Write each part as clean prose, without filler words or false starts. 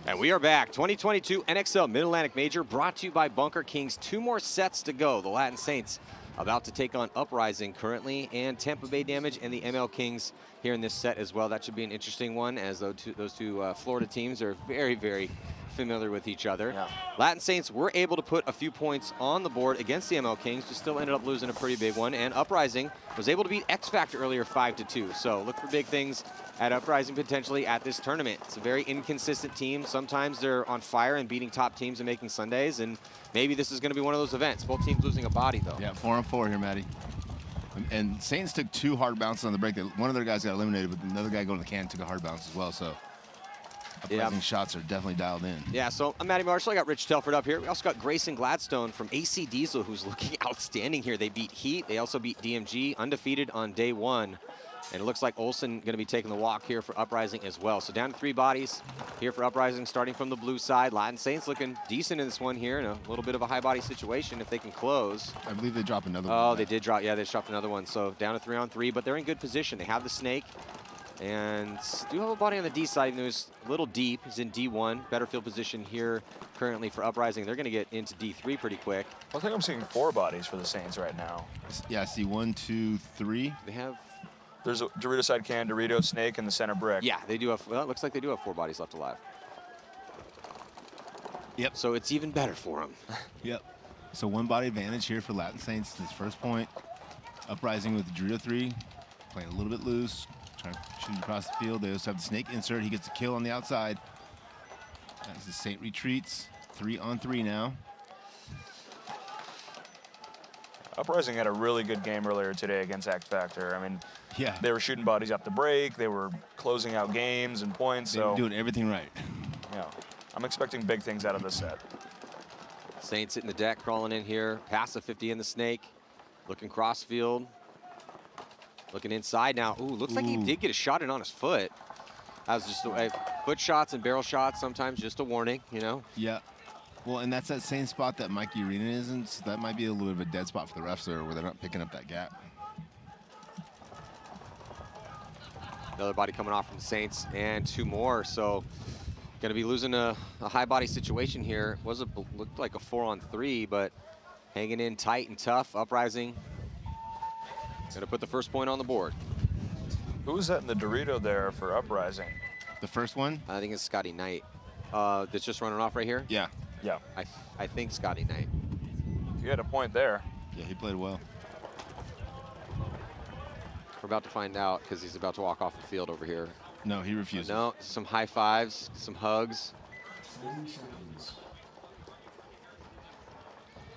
And we are back. 2022 NXL Mid-Atlantic Major brought to you by Bunker Kings. 2 more sets to go. The Latin Saints about to take on Uprising currently, and Tampa Bay Damage and the Mlkings here in this set as well. That should be an interesting one, as those two Florida teams are very, very familiar with each other. Yeah. Latin Saints were able to put a few points on the board against the Mlkings, but still ended up losing a pretty big one. And Uprising was able to beat X Factor earlier 5-2. So look for big things at Uprising potentially at this tournament. It's a very inconsistent team. Sometimes they're on fire and beating top teams and making Sundays, and maybe this is going to be one of those events. Both teams losing a body, though. Yeah, 4-on-4 here, Maddie. And Saints took 2 hard bounces on the break. One of their guys got eliminated, but another guy going to the can took a hard bounce as well. So Uprising shots are definitely dialed in. Yeah, so I'm Matty Marshall. I got Rich Telford up here. We also got Grayson Gladstone from AC Diesel, who's looking outstanding here. They beat Heat. They also beat DMG, undefeated on day 1. And it looks like Olsen going to be taking the walk here for Uprising as well. So down to 3 bodies here for Uprising, starting from the blue side. Latin Saints looking decent in this one here, in a little bit of a high body situation if they can close. I believe they dropped another one. Oh, they did drop. Yeah, they dropped another one. So down to 3-on-3, but they're in good position. They have the snake. And do have a body on the D side, and it was a little deep. He's in D1. Better field position here currently for Uprising. They're going to get into D3 pretty quick. I think I'm seeing 4 bodies for the Saints right now. Yeah, I see 1, 2, 3. They have... There's a Dorito side can, Dorito, Snake, and the center brick. Yeah, they do have... Well, it looks like they do have 4 bodies left alive. Yep. So it's even better for them. Yep. So 1 body advantage here for Latin Saints. This first point. Uprising with the Dorito 3. Playing a little bit loose. Trying to shoot across the field. They also have the snake insert. He gets a kill on the outside. As the Saint retreats. 3-on-3 now. Uprising had a really good game earlier today against X Factor. I mean, yeah, they were shooting bodies off the break. They were closing out games and points. They were doing everything right. Yeah, I'm expecting big things out of this set. Saints hitting the deck, crawling in here. Past the 50 in the snake. Looking cross field. Looking inside now. Ooh, looks like he did get a shot in on his foot. That was just a foot shots and barrel shots. Sometimes just a warning, you know. Yeah. Well, and that's that same spot that Mikey Arena isn't. So that might be a little bit of a dead spot for the refs there, where they're not picking up that gap. Another body coming off from the Saints, and 2 more. So going to be losing a high body situation here. Looked like a 4-on-3, but hanging in tight and tough. Uprising going to put the first point on the board. Who was that in the Dorito there for Uprising? The first one? I think it's Scotty Knight. That's just running off right here? Yeah. Yeah. I think Scotty Knight. You had a point there. Yeah, he played well. We're about to find out because he's about to walk off the field over here. No, he refuses. No, some high fives, some hugs.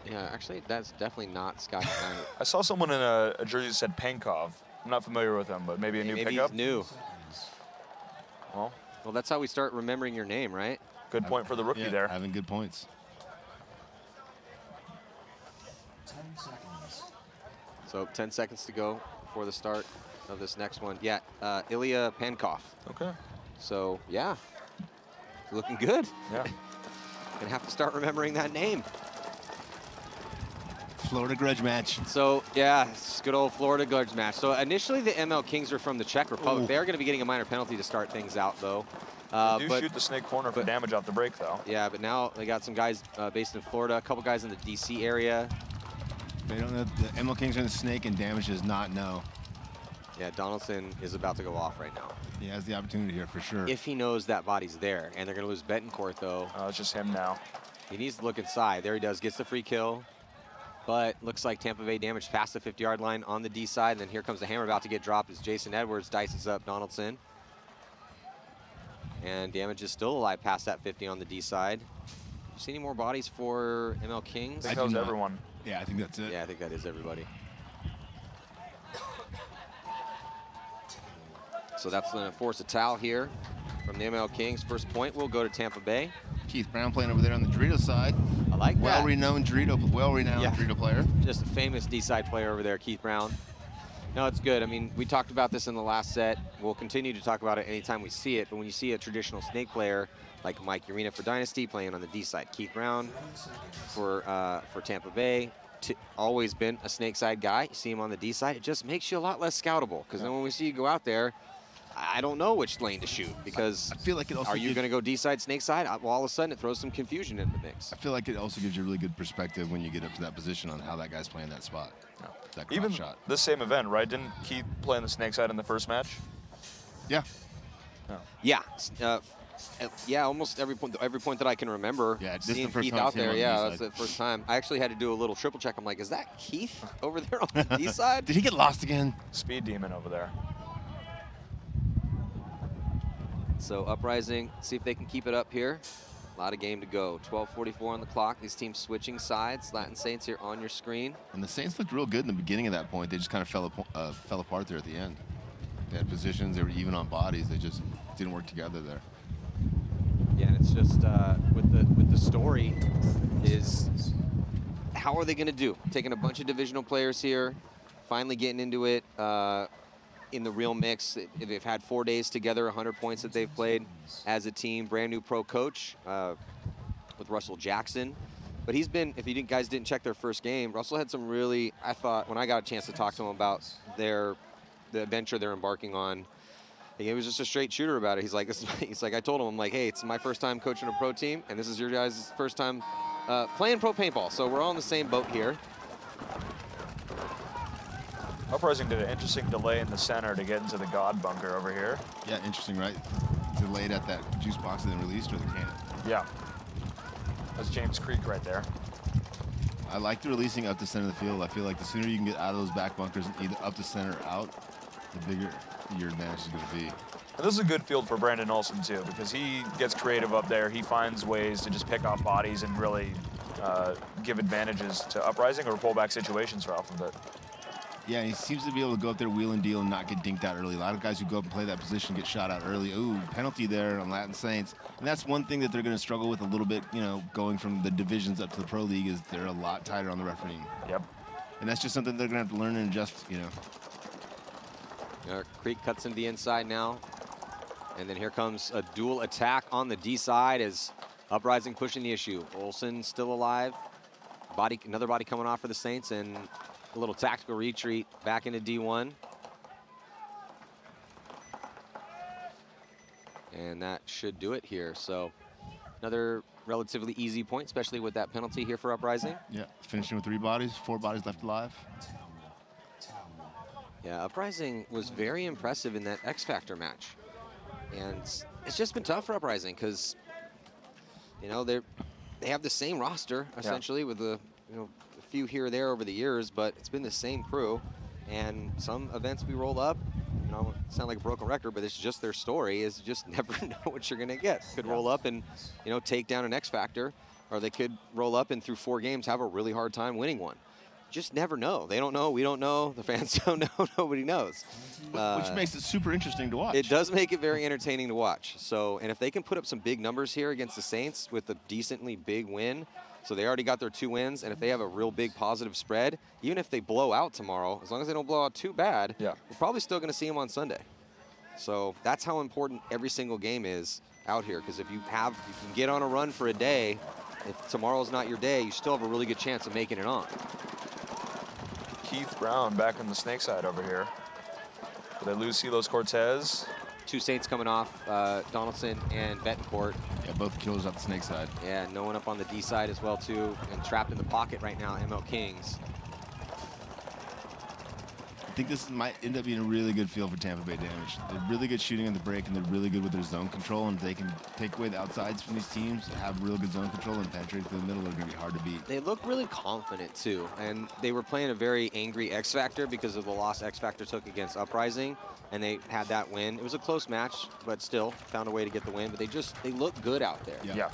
Yeah, actually, that's definitely not Scotty Knight. I saw someone in a jersey that said Pankov. I'm not familiar with him, but maybe a new maybe pickup? He's new. Well, that's how we start remembering your name, right? Good point for the rookie there. Having good points. 10 seconds. So 10 seconds to go before the start of this next one. Yeah, Ilya Pankov. Okay. So, yeah, looking good. Yeah. Gonna have to start remembering that name. Florida grudge match. So, yeah, it's good old Florida grudge match. So initially the Mlkings are from the Czech Republic. Ooh. They're going to be getting a minor penalty to start things out, though. They do shoot the snake corner for damage off the break, though. Yeah, but now they got some guys based in Florida, a couple guys in the D.C. area. They don't know the Mlkings are in the snake, and damage does not know. Yeah, Donaldson is about to go off right now. He has the opportunity here for sure. If he knows that body's there, and they're going to lose Betancourt, though. Oh, it's just him now. He needs to look inside. There he does, gets the free kill. But looks like Tampa Bay Damage past the 50-yard line on the D side. And then here comes the hammer about to get dropped as Jason Edwards dices up Donaldson. And Damage is still alive past that 50 on the D side. You see any more bodies for Mlkings? I think that was everyone. Yeah, I think that's it. Yeah, I think that is everybody. So that's going to force a towel here from the Mlkings. First point will go to Tampa Bay. Keith Brown playing over there on the Dorito side. I like that. Well-renowned Dorito player. Just a famous D-side player over there, Keith Brown. No, it's good. I mean, we talked about this in the last set. We'll continue to talk about it anytime we see it. But when you see a traditional snake player like Mike Urena for Dynasty playing on the D side, Keith Brown for Tampa Bay, always been a snake side guy. You see him on the D side, it just makes you a lot less scoutable. Because then when we see you go out there, I don't know which lane to shoot because I feel like it also are you going to go D side, snake side? Well, all of a sudden it throws some confusion in the mix. I feel like it also gives you a really good perspective when you get up to that position on how that guy's playing that spot. Yeah. That Even shot. this same event, right? Didn't Keith play on the snake side in the first match? Yeah. Yeah. Yeah, almost every point that I can remember. Yeah, this is seeing the first Keith time I've out seen him there. on the Yeah, D that's side. the first time. I actually had to do a little triple check. I'm like, is that Keith over there on the D side? Did he get lost again? Speed demon over there. So Uprising, see if they can keep it up here. A lot of game to go. 12:44 on the clock. These teams switching sides. Latin Saints here on your screen. And the Saints looked real good in the beginning of that point. They just kind of fell apart there at the end. They had positions. They were even on bodies. They just didn't work together there. Yeah, and it's just with the story is how are they going to do? Taking a bunch of divisional players here, finally getting into it in the real mix. They've had 4 days together, 100 points that they've played as a team. Brand new pro coach with Russell Jackson. But he's been, if you guys didn't check their first game, Russell had some really, I thought, when I got a chance to talk to him about the adventure they're embarking on, he was just a straight shooter about it. He's like, I told him, I'm like, hey, it's my first time coaching a pro team, and this is your guys' first time playing pro paintball. So we're all in the same boat here. Uprising did an interesting delay in the center to get into the God bunker over here. Yeah, interesting, right? Delayed at that juice box and then released or the cannon. Yeah. That's James Creek right there. I like the releasing up the center of the field. I feel like the sooner you can get out of those back bunkers, either up the center or out, the bigger your advantage is going to be. And this is a good field for Brandon Olson, too, because he gets creative up there. He finds ways to just pick off bodies and really give advantages to Uprising or pull back situations off of it. Yeah, he seems to be able to go up there, wheel and deal, and not get dinked out early. A lot of guys who go up and play that position get shot out early. Ooh, penalty there on Latin Saints. And that's one thing that they're going to struggle with a little bit, you know, going from the divisions up to the pro league is they're a lot tighter on the refereeing. Yep. And that's just something they're going to have to learn and adjust, you know. Creek cuts into the inside now. And then here comes a dual attack on the D side as Uprising pushing the issue. Olsen still alive. Another body coming off for the Saints, and a little tactical retreat back into D1. And that should do it here. So another relatively easy point, especially with that penalty here for Uprising. Yeah, finishing with 3 bodies, 4 bodies left alive. Yeah, Uprising was very impressive in that X Factor match. And it's just been tough for Uprising because, you know, they have the same roster, essentially, with a few here or there over the years, but it's been the same crew. And some events we roll up, you know, sound like a broken record, but it's just their story is just never know what you're going to get. Could roll up and, you know, take down an X Factor, or they could roll up and through 4 games have a really hard time winning one. Just never know. They don't know. We don't know. The fans don't know. Nobody knows. Which makes it super interesting to watch. It does make it very entertaining to watch. So, and if they can put up some big numbers here against the Saints with a decently big win, so they already got their 2 wins, and if they have a real big positive spread, even if they blow out tomorrow, as long as they don't blow out too bad, we're probably still going to see them on Sunday. So that's how important every single game is out here, because if you can get on a run for a day, if tomorrow's not your day, you still have a really good chance of making it on. Keith Brown back on the snake side over here. Will they lose Silos Cortez? 2 Saints coming off, Donaldson and Betancourt. Yeah, both killers off the snake side. Yeah, no one up on the D side as well, too. And trapped in the pocket right now, Mlkings. I think this might end up being a really good field for Tampa Bay Damage. They're really good shooting on the break, and they're really good with their zone control. And if they can take away the outsides from these teams, have real good zone control, and penetrate through the middle, they're going to be hard to beat. They look really confident, too. And they were playing a very angry X Factor because of the loss X Factor took against Uprising. And they had that win. It was a close match, but still found a way to get the win. But they look good out there. Yeah.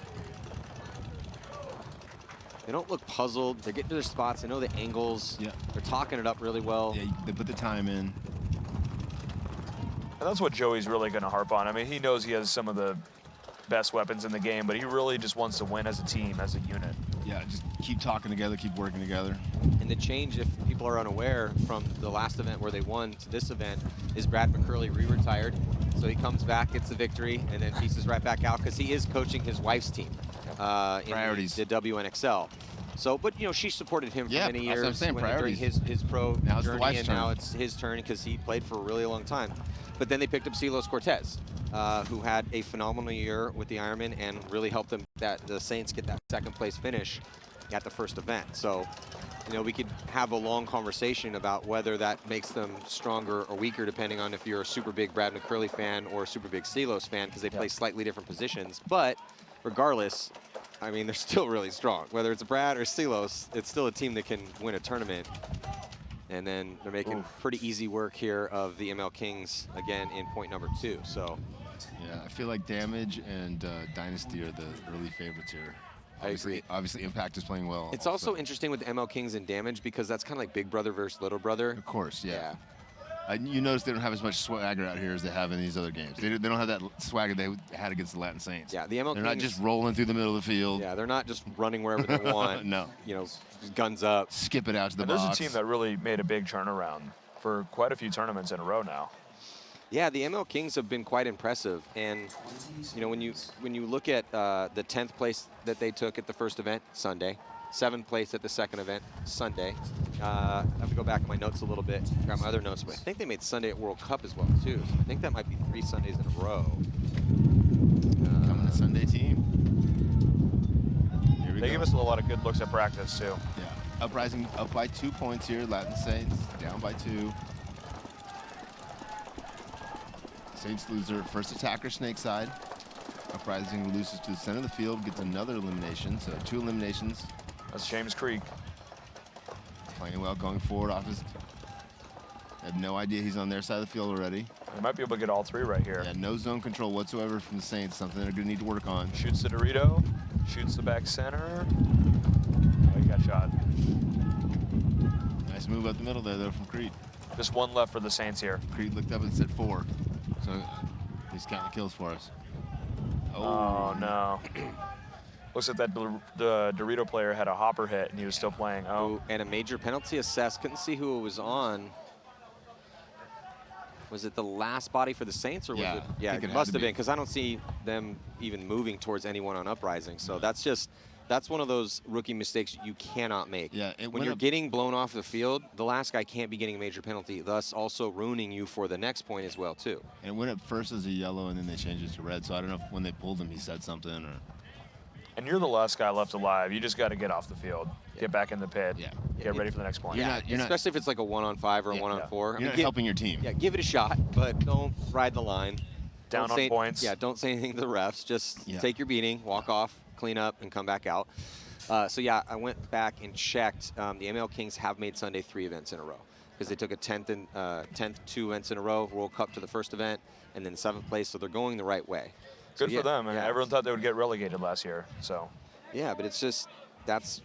They don't look puzzled. They're getting to their spots. They know the angles. Yeah. They're talking it up really well. Yeah, they put the time in. And that's what Joey's really going to harp on. I mean, he knows he has some of the best weapons in the game, but he really just wants to win as a team, as a unit. Yeah, just keep talking together, keep working together. And the change, if people are unaware, from the last event where they won to this event, is Brad McCurley re-retired. So he comes back, gets the victory, and then pieces right back out because he is coaching his wife's team. Priorities. In the WNXL. So, but you know, she supported him for Yeah, many that's what I'm years saying, during priorities. his pro Now it's the journey, wife's and turn. now it's his turn because he played for a really long time. But then they picked up Silos Cortez, who had a phenomenal year with the Ironman and really helped them the Saints get that second place finish at the first event. So, you know, we could have a long conversation about whether that makes them stronger or weaker, depending on if you're a super big Brad McCurley fan or a super big Silos fan, because they play slightly different positions. But regardless, I mean, they're still really strong. Whether it's a Brad or Silos, it's still a team that can win a tournament. And then they're making pretty easy work here of the Mlkings again in point number 2. So, yeah, I feel like Damage and Dynasty are the early favorites here. agree. Obviously, Impact is playing well. It's also interesting with the Mlkings and Damage because that's kind of like big brother versus little brother. Of course, yeah. You notice they don't have as much swagger out here as they have in these other games. They don't have that swagger they had against the Latin Saints. Yeah, the Mlkings. They're not just rolling through the middle of the field. Yeah, they're not just running wherever they want. No. You know, just guns up. Skip it out to the And box. there's a team that really made a big turnaround for quite a few tournaments in a row now. Yeah, the Mlkings have been quite impressive, and you know when you look at the 10th place that they took at the first event Sunday, 7th place at the second event Sunday. I have to go back in my notes a little bit, grab my other notes, but I think they made Sunday at World Cup as well too. So I think that might be 3 Sundays in a row. Coming to Sunday team. Here we They go. give us a lot of good looks at practice too. Yeah, Uprising up by 2 points here. Latin Saints down by 2. Saints lose their first attacker, snake side. Uprising loses to the center of the field, gets another elimination. So 2 eliminations. That's James Creek. Playing well, going forward off his. I have no idea he's on their side of the field already. We might be able to get all 3 right here. Yeah, no zone control whatsoever from the Saints. Something they're going to need to work on. Shoots the Dorito, shoots the back center. Oh, he got shot. Nice move up the middle there, though, from Creed. Just 1 left for the Saints here. Creed looked up and said 4. So he's counting the kills for us. Oh, no. Looks like that the Dorito player had a hopper hit and he was still playing. Oh, And a major penalty assessed. Couldn't see who it was on. Was it the last body for the Saints, or was Yeah, it? I Yeah, think it it had must to have be. been, because I don't see them even moving towards anyone on Uprising. So that's one of those rookie mistakes you cannot make. Yeah, it when went you're up- getting blown off the field, the last guy can't be getting a major penalty, thus also ruining you for the next point as well, too. And it went up first as a yellow, and then they changed it to red. So I don't know if when they pulled him, he said something or. and you're the last guy left alive. You just got to get off the field, get back in the pit, Yeah. get ready for the next point. You're not- Especially if it's like a 1-on-5 or a Yeah. 1-on-4. You're not helping your team. Yeah, give it a shot, but don't ride the line. Down Don't on say- points. Yeah, don't say anything to the refs. Just Yeah. take your beating, walk off, clean up, and come back out. So yeah, I went back and checked. The Mlkings have made Sunday 3 events in a row because they took a 10th and 10th 2 events in a row, World Cup to the first event, and then 7th place. So they're going the right way. So, Good yeah, for them. And yeah. everyone thought they would get relegated last year. So Yeah, but it's just that's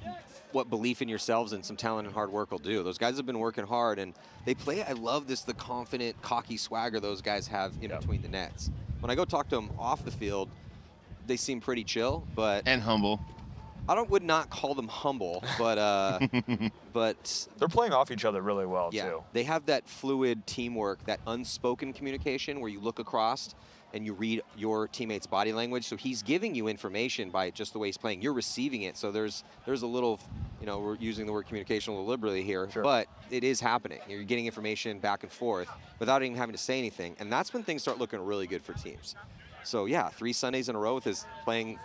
what belief in yourselves and some talent and hard work will do. Those guys have been working hard, and they play. I love the confident, cocky swagger those guys have in between the nets. When I go talk to them off the field, they seem pretty chill, but And humble. would not call them humble, but but they're playing off each other really well yeah, too. they have that fluid teamwork, that unspoken communication where you look across and you read your teammate's body language. So he's giving you information by just the way he's playing. You're receiving it. So there's a little, you know, we're using the word communication a little liberally here, Sure. but it is happening. You're getting information back and forth without even having to say anything. And that's when things start looking really good for teams. So yeah, 3 Sundays in a row with his playing.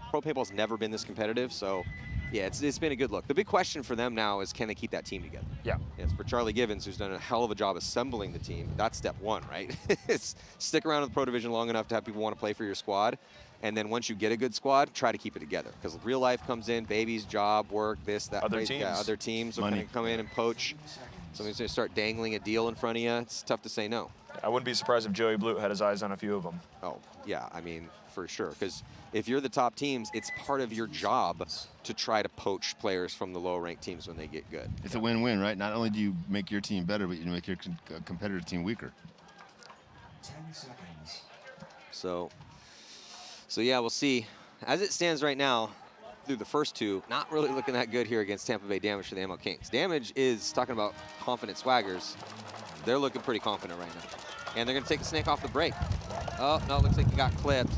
Pro Paintball's never been this competitive. So yeah, it's been a good look. The big question for them now is, can they keep that team together? Yeah. It's for Charlie Givens, who's done a hell of a job assembling the team. That's step 1, right? It's stick around in the Pro Division long enough to have people want to play for your squad. And then once you get a good squad, try to keep it together. Because real life comes in, babies, job, work, this, that. Other place. teams. Yeah, other teams are going Money. to come in and poach. Somebody's going to start dangling a deal in front of you. It's tough to say no. I wouldn't be surprised if Joey Blute had his eyes on a few of them. Oh, yeah, I mean, for sure. Because if you're the top teams, it's part of your job to try to poach players from the lower-ranked teams when they get good. It's a win-win, right? Not only do you make your team better, but you make your competitor team weaker. 10 seconds. So yeah, we'll see. As it stands right now, through the first 2, not really looking that good here against Tampa Bay Damage for the Mlkings. Damage is talking about confident swaggers. They're looking pretty confident right now. And they're going to take the snake off the break. Oh, no, looks like he got clipped.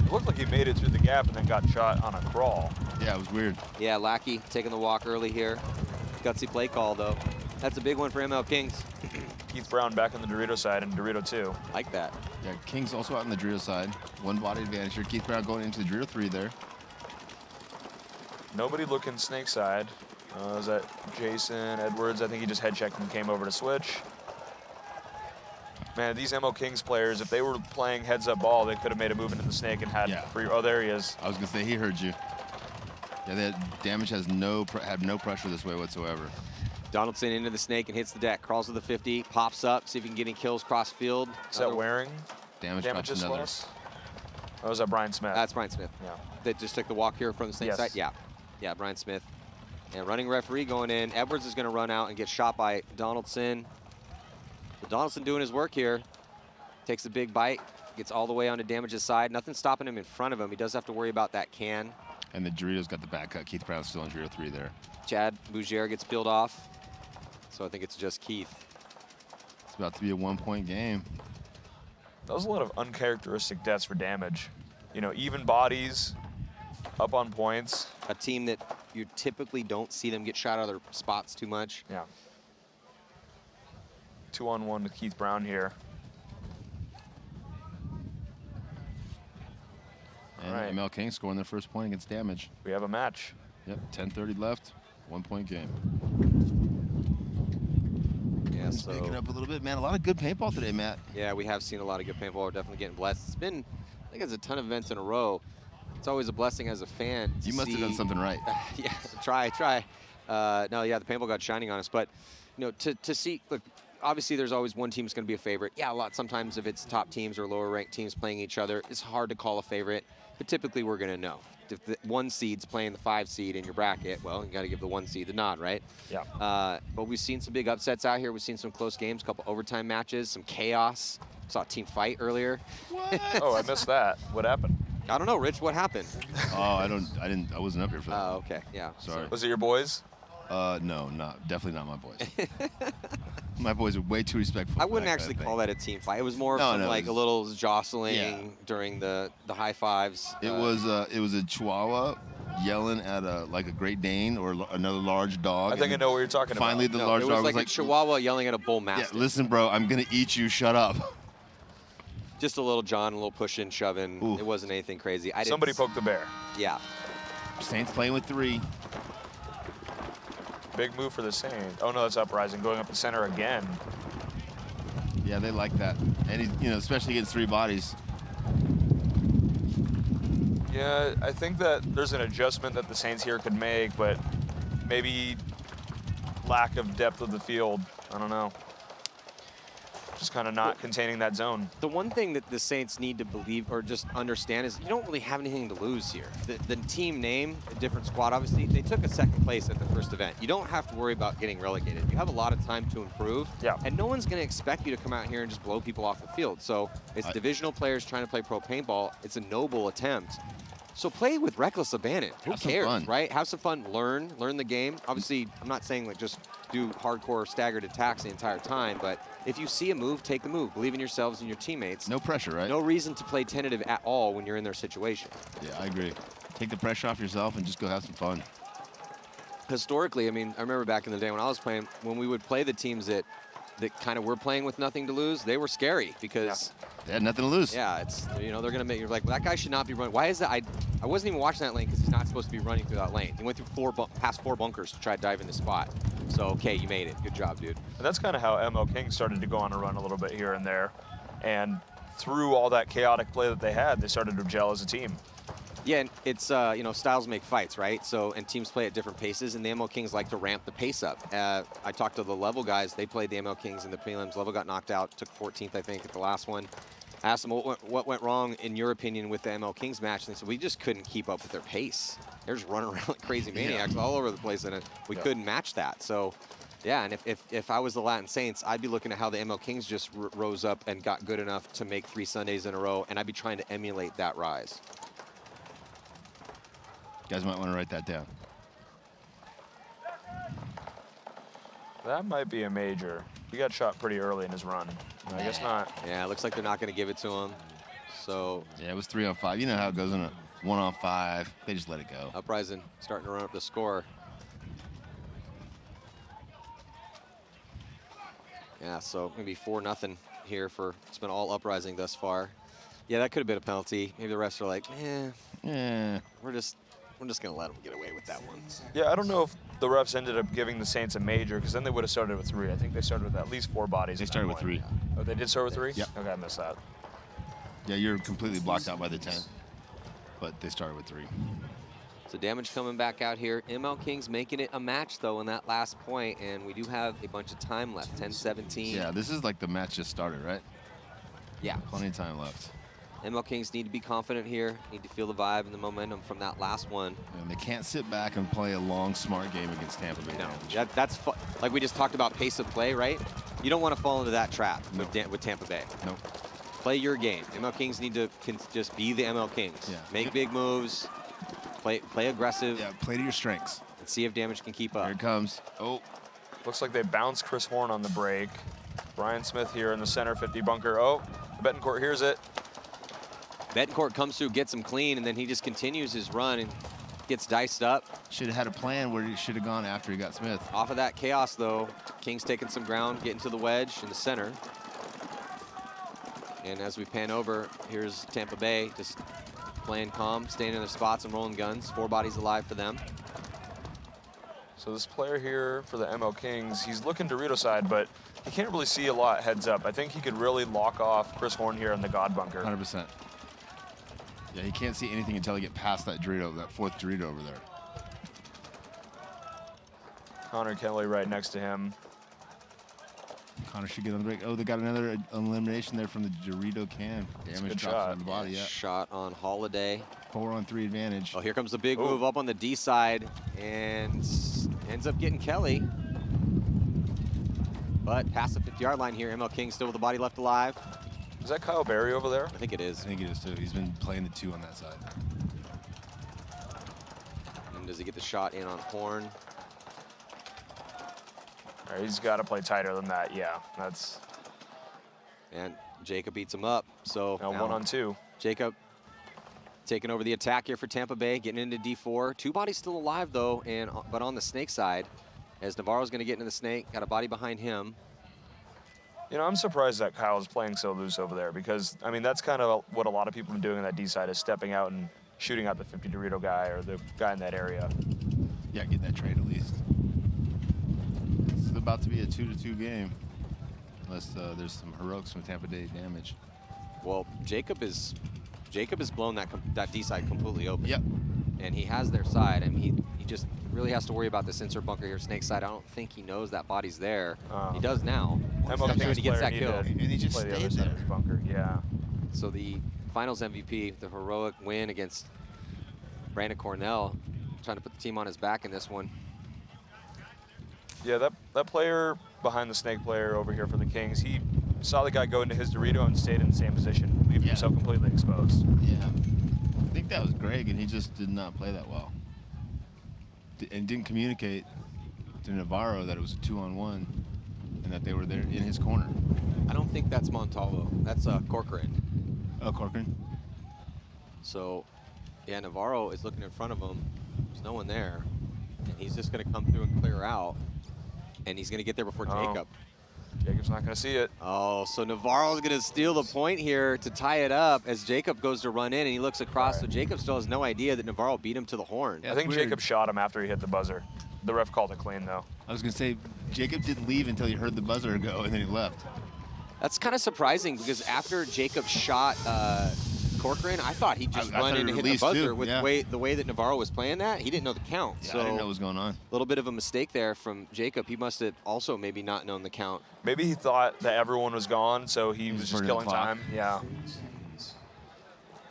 It looked like he made it through the gap and then got shot on a crawl. Yeah, it was weird. Yeah, Lackey taking the walk early here. Gutsy play call, though. That's a big one for Mlkings. Keith Brown back on the Dorito side and Dorito 2. Like that. Yeah, King's also out on the Dorito side. One body advantage here. Keith Brown going into the Dorito 3 there. Nobody looking snake side. Is that Jason Edwards? I think he just head checked and came over to switch. Man, these Mlkings players, if they were playing heads-up ball, they could have made a move into the snake and had free. Oh, there he is. I was gonna say he heard you. Yeah, that damage has had no pressure this way whatsoever. Donaldson into the snake and hits the deck. Crawls to the 50, pops up, see if he can get any kills cross field. Is that wearing? Damages another. Loss? Oh, was that Brian Smith? That's Brian Smith. Yeah. They just took the walk here from the snake side. Yeah. Yeah, Brian Smith. And running referee going in. Edwards is going to run out and get shot by Donaldson. But Donaldson doing his work here. Takes a big bite. Gets all the way onto Damage's side. Nothing stopping him in front of him. He does have to worry about that can. And the Doritos got the back cut. Keith Brown's still in Dorito 3 there. Chad Bougier gets peeled off. So I think it's just Keith. It's about to be a 1-point game. That was a lot of uncharacteristic deaths for Damage. You know, even bodies, up on points. A team that you typically don't see them get shot out of their spots too much. Yeah. 2-on-1 with Keith Brown here. And All right. Mlkings scoring their first point against Damage. We have a match. Yep, 10:30 left, 1-point game. Yeah, It's so picking up a little bit, man. A lot of good paintball today, Matt. yeah, we have seen a lot of good paintball. We're definitely getting blessed. It's been, I think it's a ton of events in a row. It's always a blessing as a fan. You must have done something right. Yeah, try. No, yeah, the paintball got shining on us. But, you know, to see, look, obviously there's always one team that's going to be a favorite. Yeah, sometimes if it's top teams or lower ranked teams playing each other, it's hard to call a favorite. But typically we're going to know. If the 1 seed's playing the 5 seed in your bracket, well, you got to give the 1 seed the nod, right? Yeah. But we've seen some big upsets out here. We've seen some close games, a couple overtime matches, some chaos. Saw a team fight earlier. What? Oh, I missed that. What happened? I don't know, Rich, what happened? Oh, I wasn't up here for that. Oh, okay, yeah. Sorry. Was it your boys? No, definitely not my boys. My boys are way too respectful. I wouldn't actually call that a team fight. It was more of like a little jostling during the high fives. It was a Chihuahua yelling at a Great Dane or another large dog. I think I know what you're talking finally about. The large it was dog like a Chihuahua yelling at a bull mastiff. Yeah, listen, bro, I'm gonna eat you. Shut up. Just a little John, a little pushing, shoving. Ooh. It wasn't anything crazy. Somebody poked the bear. Yeah. Saints playing with 3. Big move for the Saints. Oh no, that's Uprising going up the center again. Yeah, they like that, and especially against 3 bodies. Yeah, I think that there's an adjustment that the Saints here could make, but maybe lack of depth of the field. I don't know. Just kind of not containing that zone. The one thing that the Saints need to believe or just understand is you don't really have anything to lose here. The team name, a different squad, obviously, they took a 2nd place at the first event. You don't have to worry about getting relegated. You have a lot of time to improve. Yeah. And no one's going to expect you to come out here and just blow people off the field. So it's divisional players trying to play pro paintball. It's a noble attempt. So play with reckless abandon. Who cares, right? Have some fun, learn the game. Obviously, I'm not saying like just do hardcore staggered attacks the entire time, but if you see a move, take the move. Believe in yourselves and your teammates. No pressure, right? No reason to play tentative at all when you're in their situation. Yeah, I agree. Take the pressure off yourself and just go have some fun. Historically, I mean, I remember back in the day when I was playing, when we would play the teams that kind of were playing with nothing to lose, they were scary because they had nothing to lose. Yeah, it's, they're going to make you like, well, that guy should not be running. Why is that? I wasn't even watching that lane because he's not supposed to be running through that lane. He went through past 4 bunkers to try to dive in the spot. So, okay, you made it. Good job, dude. And that's kind of how Mlkings started to go on a run a little bit here and there. And through all that chaotic play that they had, they started to gel as a team. Yeah, and it's, styles make fights, right? So, and teams play at different paces, and the Mlkings like to ramp the pace up. I talked to the Level guys. They played the Mlkings in the prelims. Level got knocked out, took 14th, I think, at the last one. I asked them what went wrong, in your opinion, with the Mlkings match, and they said, we just couldn't keep up with their pace. They're just running around like crazy maniacs all over the place, and we couldn't match that. So, yeah, and if I was the Latin Saints, I'd be looking at how the Mlkings just rose up and got good enough to make 3 Sundays in a row, and I'd be trying to emulate that rise. You guys might want to write that down. That might be a major. He got shot pretty early in his run. I guess not. Yeah, it looks like they're not going to give it to him. So Yeah, it was 3-on-5. You know how it goes in a 1-on-5. They just let it go. Uprising starting to run up the score. Yeah, so maybe 4-0 here for, it's been all Uprising thus far. Yeah, that could have been a penalty. Maybe the refs are like, Yeah. we're just gonna let them get away with that one. Yeah, I don't know if the refs ended up giving the Saints a major, because then they would have started with 3. I think they started with at least 4 bodies. They at that started with point. 3. Oh, they did start with 3? Yep. Okay, I missed that. Yeah, you're completely blocked out by the 10. But they started with 3. So damage coming back out here. Mlkings making it a match though in that last point, and we do have a bunch of time left. 10-17. Yeah, this is like the match just started, right? Yeah. Plenty of time left. Mlkings need to be confident here. Need to feel the vibe and the momentum from that last one. And they can't sit back and play a long, smart game against Tampa Bay. No, that's like we just talked about pace of play, right? You don't want to fall into that trap with Tampa Bay. Nope. Play your game. Mlkings need to just be the Mlkings. Yeah. Make big moves. Play aggressive. Yeah, play to your strengths. And see if damage can keep up. Here it comes. Oh. Looks like they bounced Chris Horn on the break. Brian Smith here in the center 50 bunker. Oh, Betancourt hears it. Betancourt comes through, gets him clean, and then he just continues his run and gets diced up. Should have had a plan where he should have gone after he got Smith. Off of that chaos, though, Kings taking some ground, getting to the wedge in the center. And as we pan over, here's Tampa Bay just playing calm, staying in their spots and rolling guns. 4 bodies alive for them. So this player here for the Mlkings, he's looking Dorito side, but he can't really see a lot heads up. I think he could really lock off Chris Horn here in the God bunker. 100%. Yeah, he can't see anything until he get past that Dorito, that 4th Dorito over there. Connor Kelly right next to him. Connor should get on the break. Oh, they got another elimination there from the Dorito can. Damage good dropped shot. on the body, yeah. Shot on Holiday. 4-on-3 advantage. Oh, here comes the big Ooh. move up on the D side, and ends up getting Kelly. But past the 50-yard line here, Mlkings still with the body left alive. Is that Kyle Berry over there? I think it is. I think it is too. He's been playing the 2 on that side. And does he get the shot in on Horn? All right, he's got to play tighter than that. Yeah, that's And Jacob beats him up. So now now 1-on-2. Jacob taking over the attack here for Tampa Bay, getting into D4. 2 bodies still alive though, but on the snake side, as Navarro's going to get into the snake, got a body behind him. You know, I'm surprised that Kyle's playing so loose over there, because, I mean, that's kind of what a lot of people have been doing on that D side, is stepping out and shooting out the 50 Dorito guy or the guy in that area. Yeah, get that trade at least. It's about to be a 2-2 game, unless there's some heroics from Tampa Bay damage. Well, Jacob has blown that D side completely open. Yep. And he has their side. I mean, he just really has to worry about this insert bunker here, snake side. I don't think he knows that body's there. He does now. Mlkings When he gets player that kill. needed And he just play the stayed other side of there. his bunker. Yeah. So the finals MVP, the heroic win against Brandon Cornell, trying to put the team on his back in this one. Yeah, that player behind the snake player over here for the Kings, he saw the guy go into his Dorito and stayed in the same position, leaving himself completely exposed. Yeah. I think that was Greg, and he just did not play that well. And didn't communicate to Navarro that it was a 2-on-1 and that they were there in his corner. I don't think that's Montalvo. That's Corcoran. Oh, Corcoran? So, yeah, Navarro is looking in front of him. There's no one there. And he's just going to come through and clear out. And he's going to get there before Jacob. Jacob's not going to see it. Oh, so Navarro's going to steal the point here to tie it up as Jacob goes to run in, and he looks across. So Jacob still has no idea that Navarro beat him to the horn. Yeah, I think weird. Jacob shot him after he hit the buzzer. The ref called it clean, though. I was going to say, Jacob didn't leave until he heard the buzzer go, and then he left. That's kind of surprising because after Jacob shot Corcoran, I thought he'd just run in and hit the buzzer with the way that Navarro was playing that. He didn't know the count. Yeah, so I didn't know what was going on. A little bit of a mistake there from Jacob. He must have also maybe not known the count. Maybe he thought that everyone was gone, so he was just burning the killing clock. time. Yeah.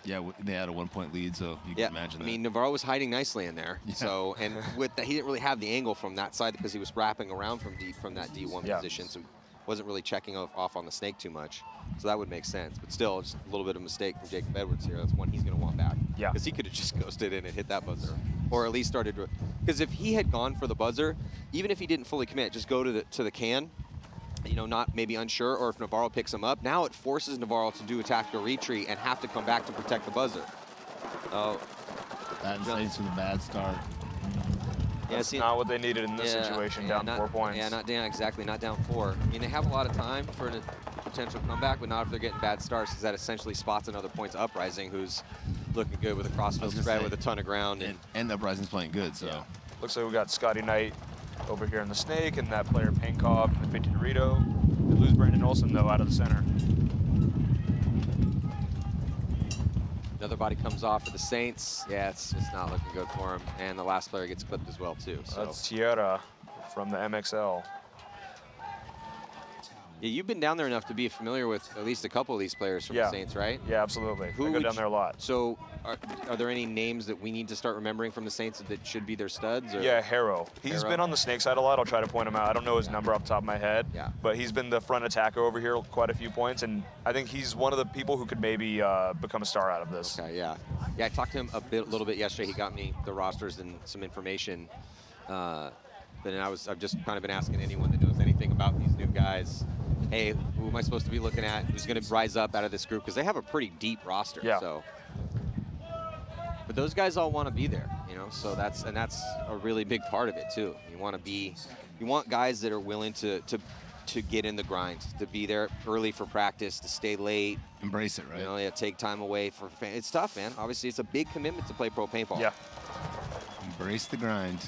Yeah, they had a 1-point lead, so you can imagine that. I mean, Navarro was hiding nicely in there. Yeah. So, and with that, he didn't really have the angle from that side because he was wrapping around from that D1 position, so wasn't really checking off on the snake too much. So that would make sense. But still, just a little bit of a mistake from Jacob Edwards here. That's one he's going to want back. Yeah. Because he could have just ghosted in and hit that buzzer, or at least started. Because if he had gone for the buzzer, even if he didn't fully commit, just go to the can. you know, not maybe unsure, or if Navarro picks him up. Now it forces Navarro to do a tactical retreat and have to come back to protect the buzzer. Oh, Latin Saints with a bad start. yeah, That's not what they needed in this situation, down 4 points. Yeah, not down, exactly, not down 4. I mean, they have a lot of time for a potential comeback, but not if they're getting bad starts, because that essentially spots another point to Uprising, who's looking good with a crossfield spread with a ton of ground. And Uprising's playing good, so. Yeah. Looks like we got Scotty Knight over here in the snake, and that player Paintball in the 50 Dorito. They lose Brandon Olson, though, out of the center. Another body comes off for the Saints. Yeah, it's not looking good for him. And the last player gets clipped as well, too. So. That's Tierra from the MXL. Yeah, you've been down there enough to be familiar with at least a couple of these players from the Saints, right? Yeah, absolutely. Who I go down there a lot. So are there any names that we need to start remembering from the Saints that should be their studs? Or? Yeah, Harrow. He's been on the snake side a lot. I'll try to point him out. I don't know his number off the top of my head, but he's been the front attacker over here quite a few points, and I think he's one of the people who could maybe become a star out of this. Okay, yeah. Yeah, I talked to him a little bit yesterday. He got me the rosters and some information. But then I've just kind of been asking anyone that knows anything about these new guys, hey, who am I supposed to be looking at? Who's going to rise up out of this group? Because they have a pretty deep roster. Yeah. So. But those guys all want to be there, you know. So that's a really big part of it too. You want guys that are willing to get in the grind, to be there early for practice, to stay late. Embrace it, right? You know, yeah, take time away for fans. It's tough, man. Obviously, it's a big commitment to play pro paintball. Yeah. Embrace the grind.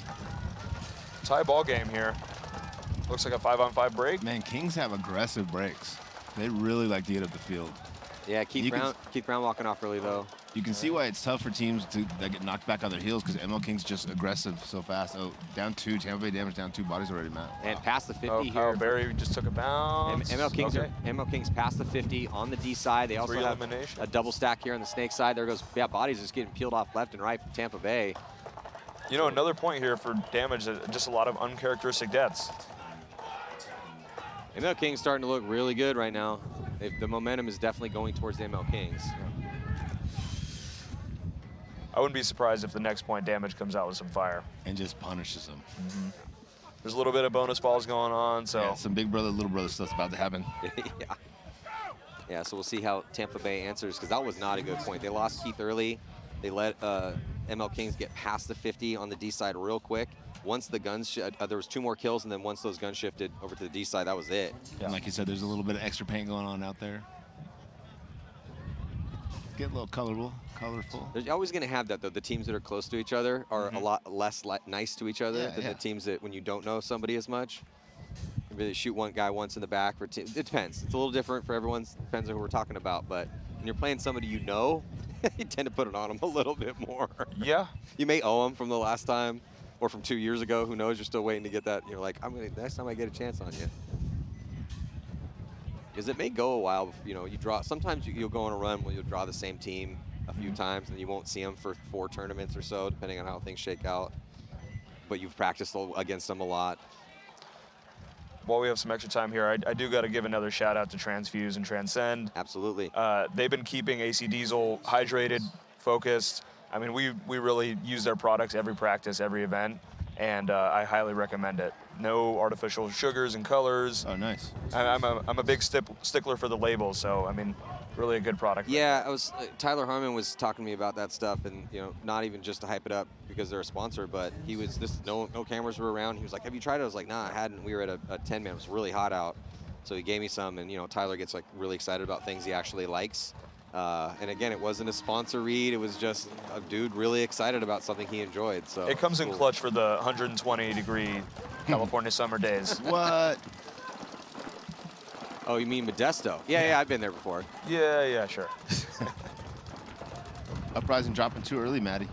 Tie ball game here. Looks like a 5-on-5 break. Man, Kings have aggressive breaks. They really like to get up the field. Yeah, Keith Brown walking off early, though. You can see why it's tough for teams that get knocked back on their heels, because Mlkings just aggressive so fast. Oh, down 2, Tampa Bay damage down 2 bodies already, Matt. And past the 50 here. Kyle Berry just took a bounce. Mlkings past the 50 on the D side. They also have a double stack here on the snake side. There goes, bodies just getting peeled off left and right from Tampa Bay. You know, another point here for damage, just a lot of uncharacteristic deaths. Mlkings starting to look really good right now. The momentum is definitely going towards the Mlkings. I wouldn't be surprised if the next point damage comes out with some fire. And just punishes them. Mm-hmm. There's a little bit of bonus balls going on, so. Yeah, some big brother, little brother stuff's about to happen. Yeah, so we'll see how Tampa Bay answers, because that was not a good point. They lost Keith early. They let Mlkings get past the 50 on the D side real quick. Once the guns, there was 2 more kills, and then once those guns shifted over to the D side, that was it. Yeah. And like you said, there's a little bit of extra paint going on out there. Get a little colorful. There's always going to have that, though. The teams that are close to each other are a lot less nice to each other than the teams that, when you don't know somebody as much, you really shoot one guy once in the back. It depends. It's a little different for everyone. Depends on who we're talking about. But when you're playing somebody you know, you tend to put it on them a little bit more. Yeah. You may owe them from the last time or from 2 years ago. Who knows? You're still waiting to get that. You're like, next time I get a chance on you. Because it may go a while, you know, you draw. Sometimes you'll go on a run where you'll draw the same team a few times and you won't see them for 4 tournaments or so, depending on how things shake out. But you've practiced against them a lot. While we have some extra time here, I do got to give another shout out to Transfuse and Transcend. Absolutely. They've been keeping AC Diesel hydrated, focused. I mean, we really use their products every practice, every event, and I highly recommend it. No artificial sugars and colors. Oh, nice. I'm a big stickler for the labels, so I mean, really a good product. Yeah, Tyler Harmon was talking to me about that stuff, and you know, not even just to hype it up because they're a sponsor, but no cameras were around. He was like, "Have you tried it?" I was like, "Nah, I hadn't." We were at a 10-man. It was really hot out, so he gave me some, and you know, Tyler gets like really excited about things he actually likes. And again, it wasn't a sponsor read. It was just a dude really excited about something he enjoyed. So it comes in clutch for the 120-degree California summer days. What? Oh, you mean Modesto? Yeah, I've been there before. Yeah, sure. Uprising dropping too early, Maddie.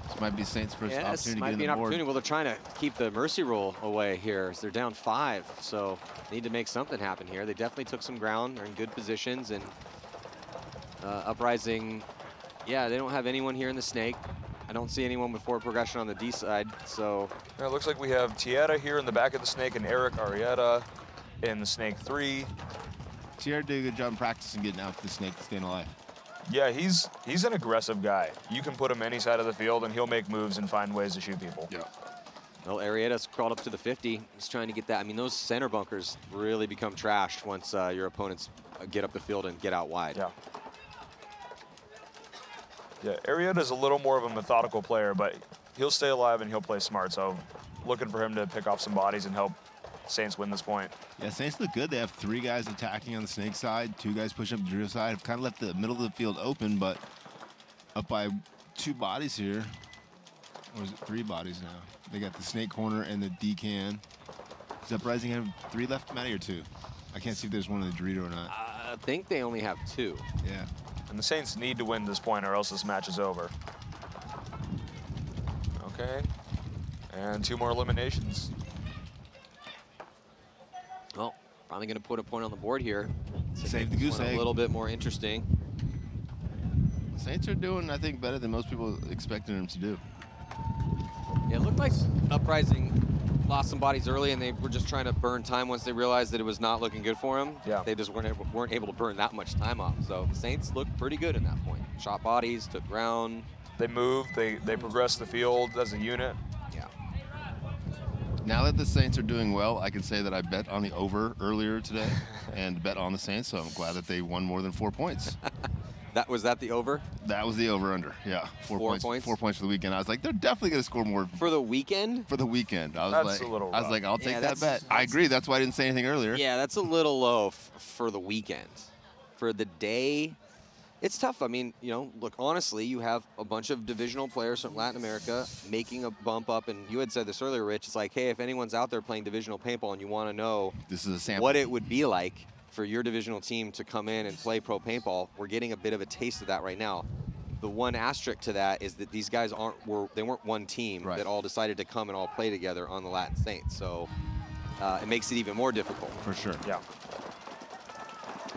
This might be Saints' first opportunity to get in the board. Might be an opportunity. Well, they're trying to keep the mercy roll away here. They're down 5, so need to make something happen here. They definitely took some ground. They're in good positions, and Uprising, yeah, they don't have anyone here in the snake. I don't see anyone before progression on the D side, so. Yeah, it looks like we have Tieta here in the back of the snake and Eric Arietta in the snake 3. Tieta did a good job in practicing getting out the snake to staying alive. Yeah, he's an aggressive guy. You can put him any side of the field and he'll make moves and find ways to shoot people. Yeah. Well, Arrieta's crawled up to the 50. He's trying to get that. I mean, those center bunkers really become trashed once your opponents get up the field and get out wide. Yeah. Yeah, Arrieta's a little more of a methodical player, but he'll stay alive and he'll play smart. So looking for him to pick off some bodies and help Saints win this point. Yeah, Saints look good. They have 3 guys attacking on the Snake side, 2 guys pushing up the Drew side. Have kind of left the middle of the field open, but up by 2 bodies here. Or is it 3 bodies now? They got the Snake corner and the D-can. Does Uprising have 3 left, Matty, or 2? I can't see if there's one in the Dorito or not. I think they only have 2. Yeah. And the Saints need to win this point or else this match is over. Okay. And 2 more eliminations. Well, finally going to put a point on the board here. Save the goose egg. A little bit more interesting. Saints are doing, I think, better than most people expected them to do. Yeah, it looked like Uprising lost some bodies early, and they were just trying to burn time once they realized that it was not looking good for them. Yeah. They just weren't able to burn that much time off. So the Saints looked pretty good in that point. Shot bodies, took ground. They moved, they progressed the field as a unit. Yeah. Now that the Saints are doing well, I can say that I bet on the over earlier today and bet on the Saints, so I'm glad that they won more than 4 points. Was that the over? That was the over-under, yeah. 4 points. 4 points for the weekend. I was like, they're definitely going to score more For the weekend? for the weekend. I was That's like, a little I was rough. like, I'll take Yeah, that bet. I agree. That's why I didn't say anything earlier. Yeah, that's a little low for the weekend. For the day, it's tough. I mean, you know, look, honestly, you have a bunch of divisional players from Latin America making a bump up, and you had said this earlier, Rich. It's like, hey, if anyone's out there playing divisional paintball and you want to know This is a sample. what it would be like for your divisional team to come in and play pro paintball, we're getting a bit of a taste of that right now. The one asterisk to that is that these guys weren't one team Right. that all decided to come and all play together on the Latin Saints. So it makes it even more difficult. For sure. Yeah.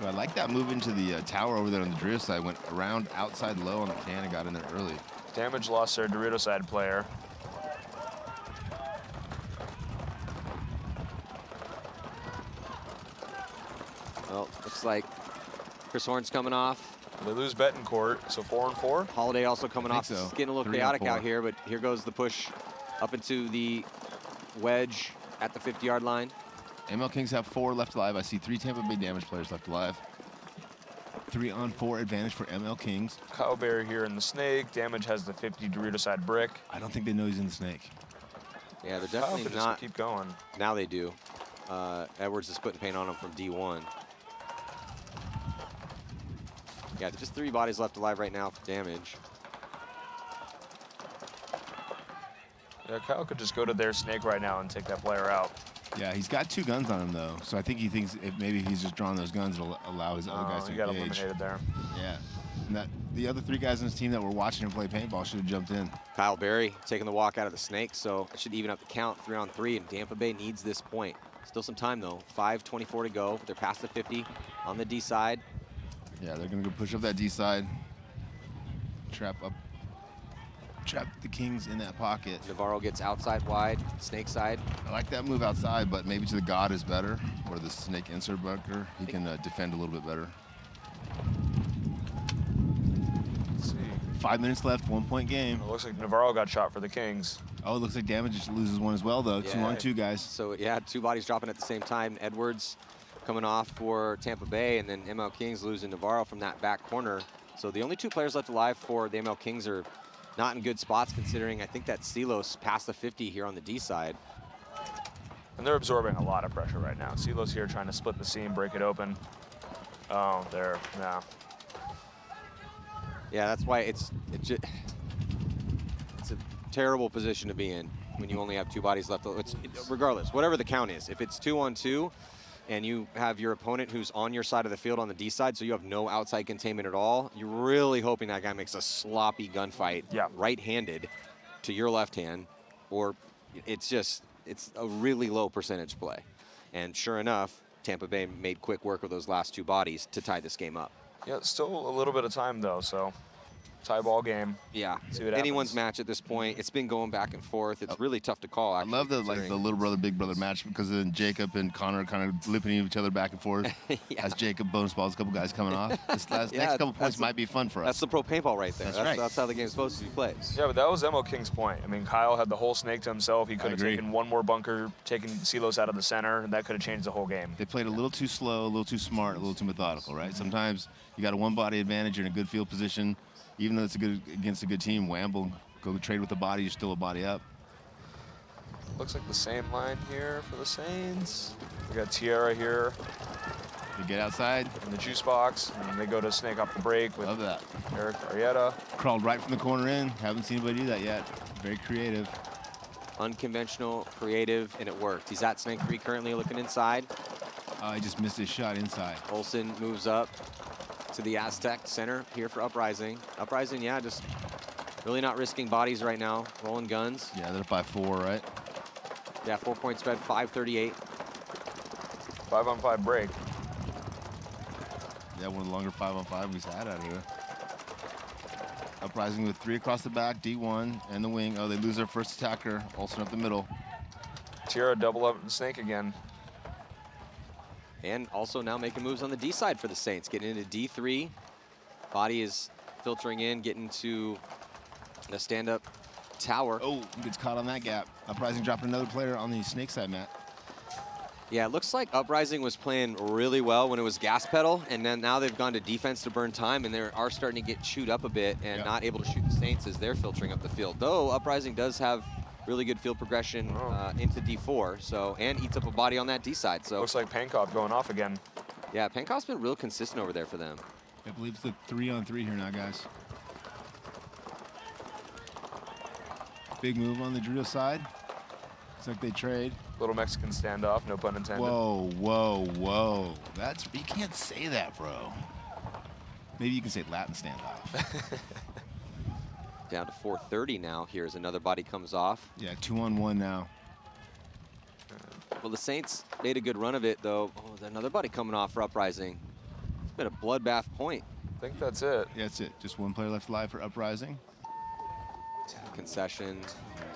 I like that move into the tower over there on the Drew side. Went around outside low on the can and got in there early. Damage lost their Dorito side player. Well, looks like Chris Horn's coming off. They lose Betancourt, so 4 and 4. Holiday also coming think off. so. It's getting a little 3 and chaotic 4. out here, but here goes the push up into the wedge at the 50-yard line. Mlkings have 4 left alive. I see 3 Tampa Bay damage players left alive. 3-on-4 advantage for Mlkings. Kyle Berry here in the Snake. Damage has the 50 Dorito side brick. I don't think they know he's in the Snake. Yeah, they're Kyle definitely could not. just keep going. Now they do. Edwards is putting paint on him from D1. Yeah, just 3 bodies left alive right now for damage. Yeah, Kyle could just go to their Snake right now and take that player out. Yeah, he's got 2 guns on him, though. So I think he thinks if maybe he's just drawing those guns, it'll allow his other guys to He got engage. eliminated there. Yeah. And that the other 3 guys on his team that were watching him play paintball should have jumped in. Kyle Berry taking the walk out of the Snake, so it should even up the count 3-on-3, and Tampa Bay needs this point. Still some time, though. 5:24 to go. They're past the 50 on the D side. Yeah, they're going to go push up that D side. Trap the Kings in that pocket. Navarro gets outside wide, Snake side. I like that move outside, but maybe to the God is better, or the Snake insert bunker. He can defend a little bit better. Let's see. 5 minutes left, 1-point game. It looks like Navarro got shot for the Kings. Oh, it looks like Damage loses 1 as well, though. Yeah. 2-on-2, guys. So, yeah, 2 bodies dropping at the same time. Edwards coming off for Tampa Bay, and then Mlkings losing Navarro from that back corner. So the only 2 players left alive for the Mlkings are not in good spots, considering I think that Silos passed the 50 here on the D side. And they're absorbing a lot of pressure right now. Silo's here trying to split the seam, break it open. Oh, there, yeah. Yeah, that's why it's a terrible position to be in when you only have 2 bodies left. Regardless, whatever the count is, if it's 2-on-2 and you have your opponent who's on your side of the field on the D side, so you have no outside containment at all, you're really hoping that guy makes a sloppy gunfight, right-handed to your left hand, or it's a really low percentage play. And sure enough, Tampa Bay made quick work of those last 2 bodies to tie this game up. Yeah, still a little bit of time though, so tie ball game. Yeah, See what anyone's happens. match at this point. It's been going back and forth. It's really tough to call. I Actually, love the considering- little brother big brother match because then Jacob and Connor kind of lipping each other back and forth. Yeah. As Jacob bonus balls a couple guys coming off. This Yeah, next couple that's points the- might be fun for us. That's the pro paintball right there. That's right. That's how the game's supposed to be played. Yeah, but that was Mlkings' point. I mean, Kyle had the whole snake to himself. He could have agree. taken one more bunker, taken Silos out of the center, and that could have changed the whole game. They played a little too slow, a little too smart, a little too methodical, right? Sometimes you got a one body advantage, you're in a good field position. Even though it's against a good team, Wamble, go trade with the body, you're still a body up. Looks like the same line here for the Saints. We got Tierra here They get outside, in the juice box, and they go to snake off the break with love that. Eric Arietta. Crawled right from the corner in. Haven't seen anybody do that yet. Very creative. Unconventional, creative, and it worked. He's at Snake 3 currently looking inside. He just missed his shot inside. Olsen moves up to the Aztec center here for Uprising. Uprising, yeah, just really not risking bodies right now. Rolling guns. Yeah, they're up by 4, right? Yeah, 4-point spread, 5:38. 5-on-5 break. Yeah, one of the longer 5-on-5 we've had out here. Uprising with 3 across the back, D1 and the wing. Oh, they lose their first attacker. Olsen up the middle. Tierra double up the snake again. And also now making moves on the D side for the Saints. Getting into D3. Body is filtering in, getting to the stand-up tower. Oh, gets caught on that gap. Uprising dropping another player on the snake side, Matt. Yeah, it looks like Uprising was playing really well when it was gas pedal, and then now they've gone to defense to burn time, and they are starting to get chewed up a bit and not able to shoot the Saints as they're filtering up the field. Though Uprising does have really good field progression into D4, so, and eats up a body on that D side. So Looks like Pankov going off again. yeah, Pankov's been real consistent over there for them. I believe it's a 3-on-3 here now, guys. Big move on the Dorito side. Looks like they trade. Little Mexican standoff, no pun intended. Whoa, whoa, whoa. You can't say that, bro. Maybe you can say Latin standoff. Down to 4:30 now. Here's another body comes off. Yeah, 2-on-1 now. Well, the Saints made a good run of it, though. Oh, there's another body coming off for Uprising. It's been a bloodbath point. I think that's it. Yeah, that's it. Just one player left alive for Uprising. Concession.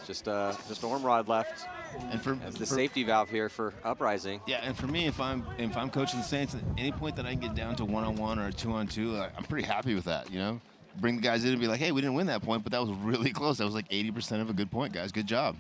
Just Orm Rod left And for as the safety valve here for Uprising. Yeah, and for me, if I'm coaching the Saints, at any point that I can get down to 1-on-1 or a 2-on-2, I'm pretty happy with that. You know, bring the guys in and be like, hey, we didn't win that point, but that was really close. That was like 80% of a good point, guys. Good job.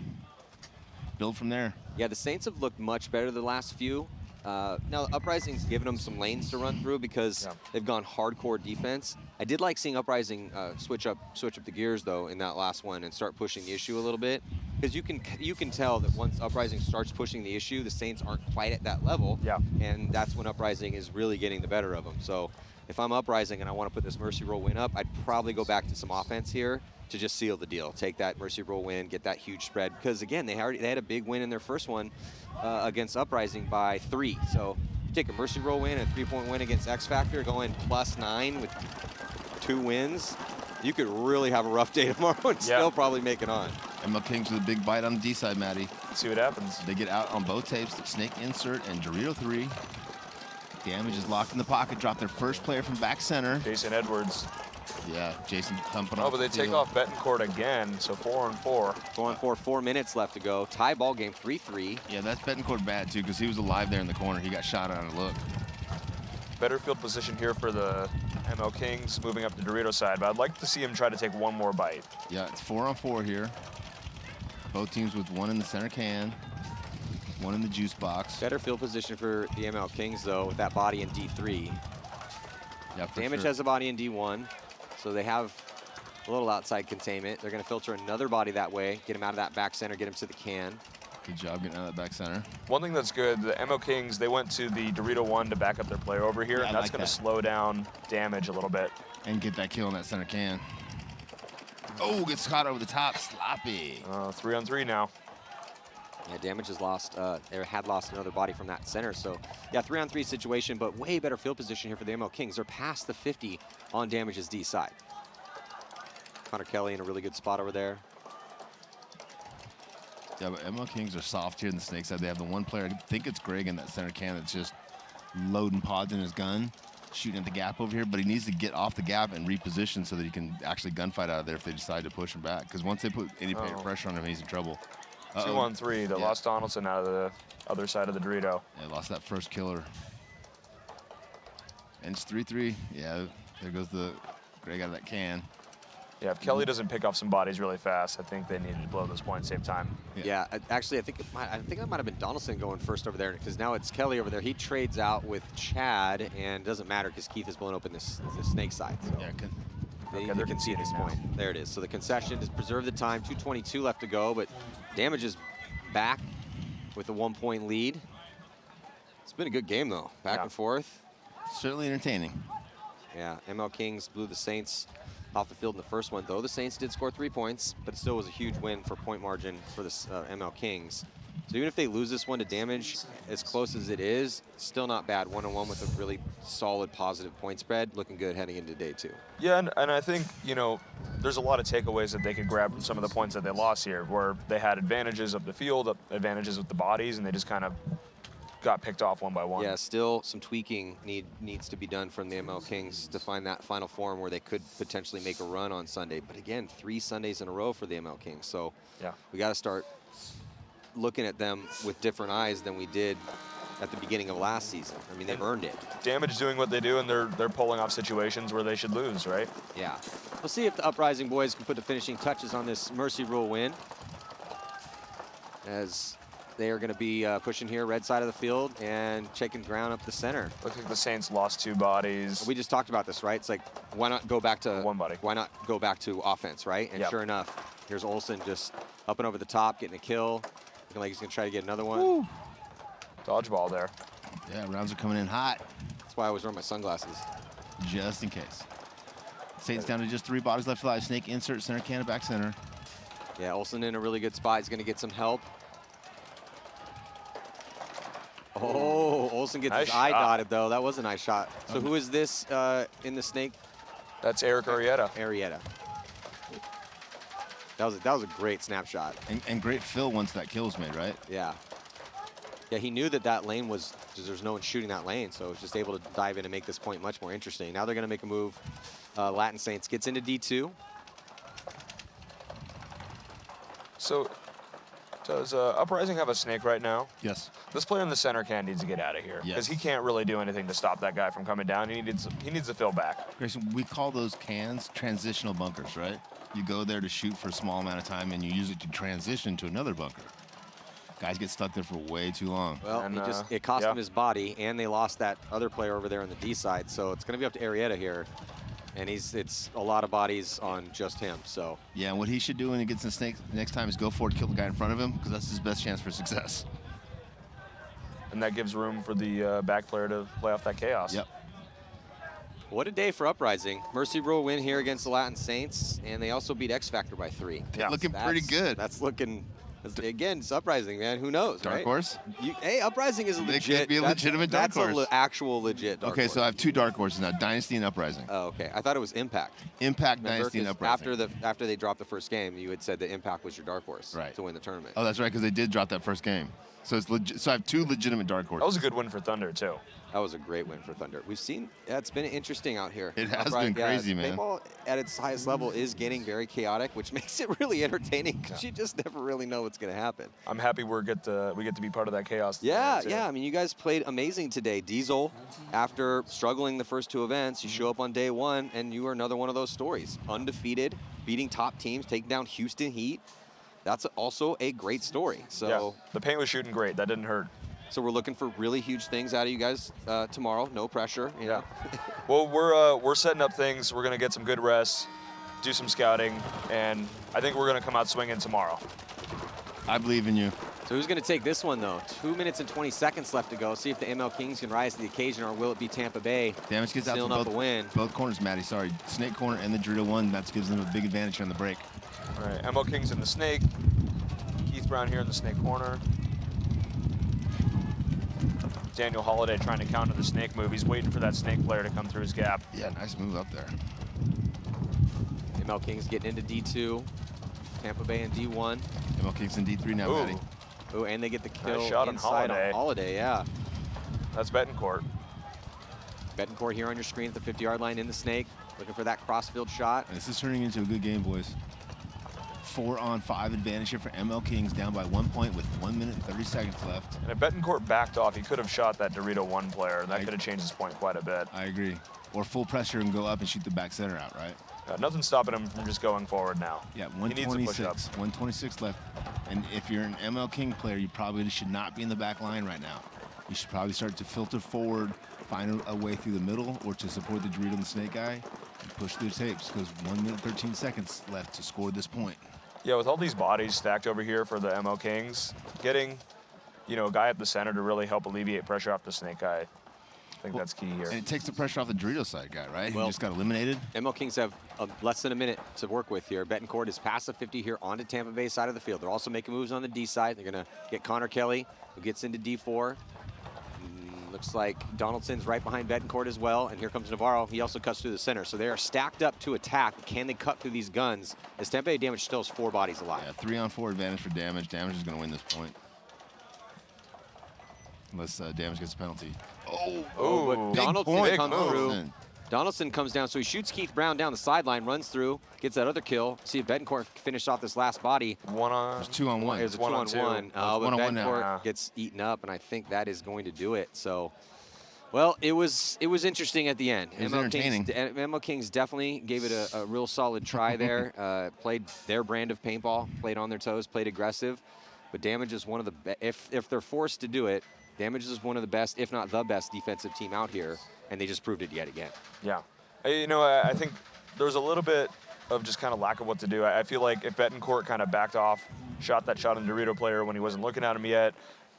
Build from there. Yeah, the Saints have looked much better the last few. Now, Uprising's given them some lanes to run through because they've gone hardcore defense. I did like seeing Uprising switch up the gears, though, in that last one and start pushing the issue a little bit. Because you can tell that once Uprising starts pushing the issue, the Saints aren't quite at that level. Yeah. And that's when Uprising is really getting the better of them. So if I'm Uprising and I want to put this Mercy Roll win up, I'd probably go back to some offense here to just seal the deal. Take that Mercy Roll win, get that huge spread. Because, again, they had a big win in their first one against Uprising by 3. So you take a Mercy Roll win, a 3-point win against X Factor, going +9 with 2 wins, you could really have a rough day tomorrow and still probably make it on. And Mlkings with a big bite on the D side, Maddie. Let's see what happens. They get out on both tapes, snake insert and Dorito 3. Damage is locked in the pocket. Drop their first player from back center. Jason Edwards. Yeah, Jason thumping Oh, off but they the take field. off Betancourt again, so 4-on-4. 4-on-4, 4 minutes left to go. Tie ball game, 3-3. Yeah, that's Betancourt bad, too, because he was alive there in the corner. He got shot on a look. Better field position here for the Mlkings, moving up the Dorito side, but I'd like to see him try to take one more bite. Yeah, it's 4-on-4 here. Both teams with 1 in the center can, 1 in the juice box. Better field position for the Mlkings, though, with that body in D3. Yeah, for Damage sure. has a body in D1, so they have a little outside containment. They're going to filter another body that way, get him out of that back center, get him to the can. Good job getting out of that back center. One thing that's good, the Mlkings, they went to the Dorito 1 to back up their player over here, Yeah, and I that's like going to that. slow down damage a little bit. And get that kill in that center can. Oh, gets caught over the top. Sloppy. 3-on-3 now. Yeah, Damage has lost, or had lost another body from that center. So, yeah, 3-on-3 situation, but way better field position here for the Mlkings. They're past the 50 on Damage's D side. Connor Kelly in a really good spot over there. Yeah, but Mlkings are soft here in the snake side. They have the one player, I think it's Greg in that center can, that's just loading pods in his gun. shooting at the gap over here, but he needs to get off the gap and reposition so that he can actually gunfight out of there if they decide to push him back. Because once they put any pressure on him, he's in trouble. 2-on-3. They lost Donaldson out of the other side of the Dorito. Yeah, lost that first killer. And it's 3-3. Yeah, there goes the Greg out of that can. Yeah, if Kelly doesn't pick off some bodies really fast, I think they needed to blow this point, save time. Yeah, actually, I think that might have been Donaldson going first over there, because now it's Kelly over there. He trades out with Chad, and it doesn't matter because Keith is blown open the snake side. So Yeah, they can see this point. There it is. So the concession is preserve the time. 2:22 left to go, but Damage is back with a 1-point lead. It's been a good game though, back and forth. Certainly entertaining. Yeah, Mlkings blew the Saints off the field in the first one, though the Saints did score 3 points, but it still was a huge win for point margin for the Mlkings. So even if they lose this one to Damage, as close as it is, still not bad. 1-1 with a really solid positive point spread, looking good heading into day 2. Yeah, and I think, you know, there's a lot of takeaways that they could grab from some of the points that they lost here, where they had advantages of the field, advantages with the bodies, and they just kind of got picked off one by one. Yeah, still some tweaking needs to be done from the Mlkings to find that final form where they could potentially make a run on Sunday. But again, 3 Sundays in a row for the Mlkings. So yeah, we got to start looking at them with different eyes than we did at the beginning of last season. I mean, they've earned it. Damage doing what they do, and they're pulling off situations where they should lose, right? Yeah. We'll see if the Uprising boys can put the finishing touches on this Mercy Rule win, as they are going to be pushing here, red side of the field, and taking ground up the center. Looks like the Saints lost 2 bodies. We just talked about this, right? It's like, why not go back to 1 body? Why not go back to offense, right? And sure enough, here's Olsen just up and over the top, getting a kill. Looking like he's going to try to get another one. Woo. Dodgeball there. Yeah, rounds are coming in hot. That's why I always wear my sunglasses. Just in case. Saints down to just 3 bodies left alive. Snake insert, center cannon, back center. Yeah, Olsen in a really good spot. He's going to get some help. Oh, Olsen gets nice his eye shot. dotted, though. That was a nice shot. So who is this in the snake? That's Eric Arrieta. Arrieta. That was a great snapshot. And great fill once that kill was made, right? Yeah. Yeah, he knew that lane was, there's no one shooting that lane, so was just able to dive in and make this point much more interesting. Now they're going to make a move. Latin Saints gets into D2. So does Uprising have a snake right now? Yes. This player in the center can needs to get out of here, because he can't really do anything to stop that guy from coming down. He needs to fill back. Grayson, we call those cans transitional bunkers, right? You go there to shoot for a small amount of time, and you use it to transition to another bunker. Guys get stuck there for way too long. Well, And, it cost him his body, and they lost that other player over there on the D side, so it's going to be up to Arrieta here. And it's a lot of bodies on just him, so. Yeah, and what he should do when he gets in the snake next time is go forward, kill the guy in front of him, because that's his best chance for success. And that gives room for the back player to play off that chaos. Yep. What a day for Uprising. Mercy Rule win here against the Latin Saints, and they also beat X Factor by 3. Yeah. Looking pretty good. That's looking, again, it's Uprising, man. Who knows, Dark right? horse? Hey, Uprising is a They legit. could be a legitimate dark horse. That's an actual legit dark Okay, horse. so I have 2 dark horses now, Dynasty and Uprising. Oh, okay. I thought it was Impact. Impact, Remember, Dynasty, and 'cause Uprising. after they dropped the first game, you had said that Impact was your dark horse to win the tournament. Oh, that's right, because they did drop that first game. So it's so I have 2 legitimate dark horses. That was a good win for Thunder, too. That was a great win for Thunder. We've seen, it's been interesting out here. It has been crazy, man. Paintball at its highest level is getting very chaotic, which makes it really entertaining because you just never really know what's going to happen. I'm happy we get to be part of that chaos. Yeah, yeah. I mean, you guys played amazing today. Diesel, after struggling the first 2 events, you show up on day 1, and you are another one of those stories. Undefeated, beating top teams, taking down Houston Heat. That's also a great story. So yeah, the paint was shooting great. That didn't hurt. So we're looking for really huge things out of you guys tomorrow. No pressure. You know? Well, we're setting up things. We're gonna get some good rest, do some scouting, and I think we're gonna come out swinging tomorrow. I believe in you. So who's going to take this one, though? 2 minutes and 20 seconds left to go. See if the Mlkings can rise to the occasion, or will it be Tampa Bay Damage gets out to sealing up a win? both corners, Matty. Sorry, snake corner and the Dorito one. That gives them a big advantage on the break. All right, Mlkings in the snake. Keith Brown here in the snake corner. Daniel Holiday trying to counter the snake move. He's waiting for that snake player to come through his gap. Yeah, nice move up there. Mlkings getting into D2. Tampa Bay in D1. Mlkings in D3 now, Matty. Oh, and they get the kill Nice shot on inside Holiday. on Holiday, yeah. That's Betancourt. Betancourt here on your screen at the 50-yard line in the snake, looking for that crossfield shot. This is turning into a good game, boys. 4-on-5 advantage here for Mlkings, down by 1 point with 1 minute and 30 seconds left. And if Betancourt backed off, he could have shot that Dorito 1 player, and that could have changed his point quite a bit. I agree. Or full pressure and go up and shoot the back center out, right? Nothing's stopping him from just going forward now. Yeah, He needs to push up. 126 left. And if you're an Mlking player, you probably should not be in the back line right now. You should probably start to filter forward, find a way through the middle, or to support the Dorito and the snake guy, and push through the tapes, because 1 minute 13 seconds left to score this point. Yeah, with all these bodies stacked over here for the Mlkings, getting, a guy at the center to really help alleviate pressure off the snake guy, I think that's key here. And it takes the pressure off the Dorito side guy, right? Well, He just got eliminated. Mlkings have less than a minute to work with here. Betancourt is past the 50 here onto Tampa Bay side of the field. They're also making moves on the D side. They're going to get Connor Kelly, who gets into D4. Looks like Donaldson's right behind Betancourt as well. And here comes Navarro. He also cuts through the center. So they are stacked up to attack. Can they cut through these guns? As Tampa Bay Damage still has 4 bodies alive. Yeah, 3-on-4 advantage for Damage. Damage is going to win this point. Unless Damage gets a penalty. Oh, but Donaldson comes through. Donaldson. Donaldson comes down, so he shoots Keith Brown down the sideline, runs through, gets that other kill. See if Betancourt finished off this last body. It's 2-on-1. It was a 2-on-1. But 1-on-1 now. Betancourt gets eaten up, and I think that is going to do it. So, well, it was interesting at the end. It was entertaining. Mlkings definitely gave it a real solid try there. Played their brand of paintball, played on their toes, played aggressive. But Damage is one of the if they're forced to do it, Damage is one of the best, if not the best, defensive team out here, and they just proved it yet again. Yeah. I think there was a little bit of just kind of lack of what to do. I feel like if Betancourt kind of backed off, shot that shot on Dorito player when he wasn't looking at him yet,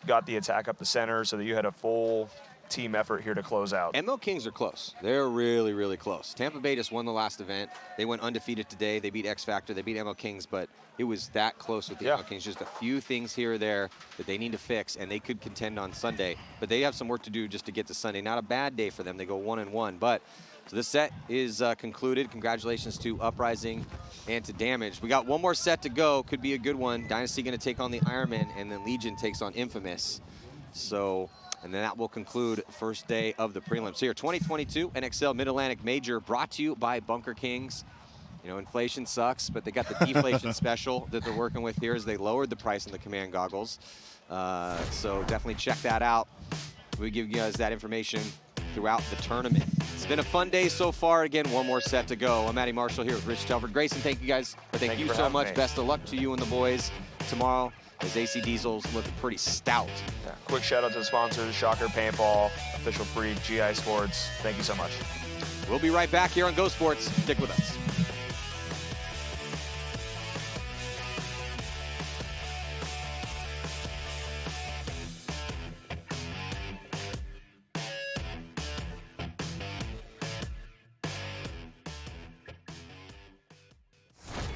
got the attack up the center so that you had a full team effort here to close out. Mlkings are close. They're really, really close. Tampa Bay just won the last event. They went undefeated today. They beat X Factor. They beat Mlkings, but it was that close with the Mlkings. Just a few things here or there that they need to fix, and they could contend on Sunday. But they have some work to do just to get to Sunday. Not a bad day for them. They go 1-1. But so this set is concluded. Congratulations to Uprising and to Damage. We got one more set to go. Could be a good one. Dynasty going to take on the Ironman, and then Legion takes on Infamous. So, and then that will conclude first day of the prelims. Here, 2022 NXL Mid-Atlantic Major brought to you by Bunker Kings. Inflation sucks, but they got the deflation special that they're working with here as they lowered the price on the Command goggles. So definitely check that out. We give you guys that information throughout the tournament. It's been a fun day so far. Again, one more set to go. I'm Matty Marshall here with Rich Telford. Grayson, thank you guys. Thank you so much. Best of luck to you and the boys tomorrow as AC Diesel's looking pretty stout. Yeah. Quick shout out to the sponsors, Shocker Paintball, Official Freak, GI Sports. Thank you so much. We'll be right back here on Go Sports. Stick with us.